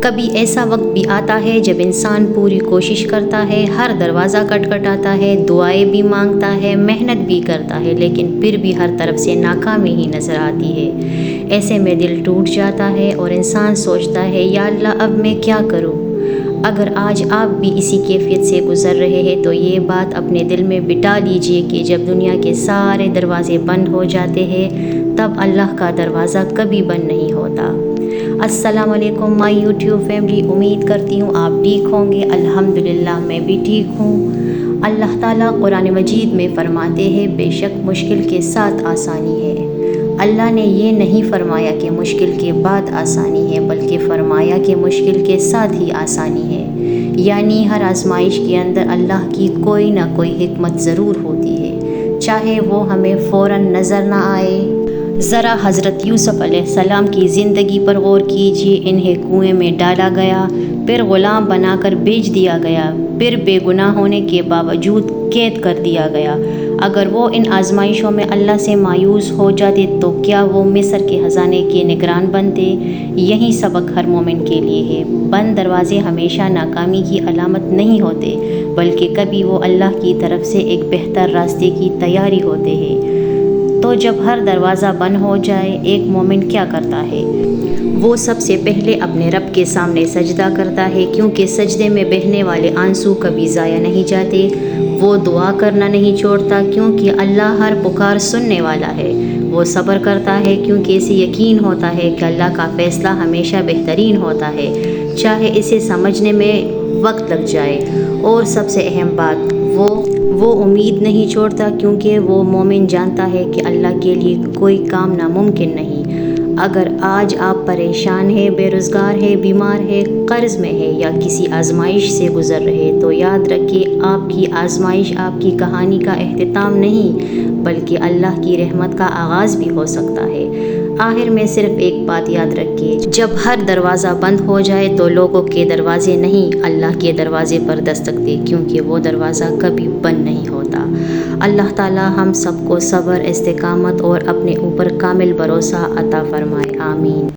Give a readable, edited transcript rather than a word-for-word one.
کبھی ایسا وقت بھی آتا ہے جب انسان پوری کوشش کرتا ہے، ہر دروازہ کھٹکھٹاتا ہے، دعائیں بھی مانگتا ہے، محنت بھی کرتا ہے، لیکن پھر بھی ہر طرف سے ناکامی ہی نظر آتی ہے۔ ایسے میں دل ٹوٹ جاتا ہے اور انسان سوچتا ہے یا اللہ اب میں کیا کروں؟ اگر آج آپ بھی اسی کیفیت سے گزر رہے ہیں تو یہ بات اپنے دل میں بٹھا لیجئے کہ جب دنیا کے سارے دروازے بند ہو جاتے ہیں تب اللہ کا دروازہ کبھی بند نہیں ہوتا۔ السلام علیکم مائی یوٹیوب فیملی، امید کرتی ہوں آپ ٹھیک ہوں گے۔ الحمدللہ میں بھی ٹھیک ہوں۔ اللہ تعالیٰ قرآن مجید میں فرماتے ہیں بے شک مشکل کے ساتھ آسانی ہے۔ اللہ نے یہ نہیں فرمایا کہ مشکل کے بعد آسانی ہے، بلکہ فرمایا کہ مشکل کے ساتھ ہی آسانی ہے۔ یعنی ہر آزمائش کے اندر اللہ کی کوئی نہ کوئی حکمت ضرور ہوتی ہے، چاہے وہ ہمیں فوراً نظر نہ آئے۔ ذرا حضرت یوسف علیہ السلام کی زندگی پر غور کیجیے۔ انہیں کنویں میں ڈالا گیا، پھر غلام بنا کر بیچ دیا گیا، پھر بے گناہ ہونے کے باوجود قید کر دیا گیا۔ اگر وہ ان آزمائشوں میں اللہ سے مایوس ہو جاتے تو کیا وہ مصر کے خزانے کے نگران بنتے؟ یہی سبق ہر مومن کے لیے ہے۔ بند دروازے ہمیشہ ناکامی کی علامت نہیں ہوتے، بلکہ کبھی وہ اللہ کی طرف سے ایک بہتر راستے کی تیاری ہوتے ہیں۔ تو جب ہر دروازہ بند ہو جائے ایک مومن کیا کرتا ہے؟ وہ سب سے پہلے اپنے رب کے سامنے سجدہ کرتا ہے، کیونکہ سجدے میں بہنے والے آنسو کبھی ضائع نہیں جاتے۔ وہ دعا کرنا نہیں چھوڑتا، کیونکہ اللہ ہر پکار سننے والا ہے۔ وہ صبر کرتا ہے، کیونکہ اسے یقین ہوتا ہے کہ اللہ کا فیصلہ ہمیشہ بہترین ہوتا ہے، چاہے اسے سمجھنے میں وقت لگ جائے۔ اور سب سے اہم بات، وہ امید نہیں چھوڑتا، کیونکہ وہ مومن جانتا ہے کہ اللہ کے لیے کوئی کام ناممکن نہیں۔ اگر آج آپ پریشان ہیں، بے روزگار ہیں، بیمار ہیں، قرض میں ہیں یا کسی آزمائش سے گزر رہے تو یاد رکھیں آپ کی آزمائش آپ کی کہانی کا اختتام نہیں، بلکہ اللہ کی رحمت کا آغاز بھی ہو سکتا ہے۔ آخر میں صرف ایک بات یاد رکھیے، جب ہر دروازہ بند ہو جائے تو لوگوں کے دروازے نہیں، اللہ کے دروازے پر دستک دے، کیونکہ وہ دروازہ کبھی بند نہیں ہوتا۔ اللہ تعالیٰ ہم سب کو صبر، استقامت اور اپنے اوپر کامل بھروسہ عطا فرمائے، آمین۔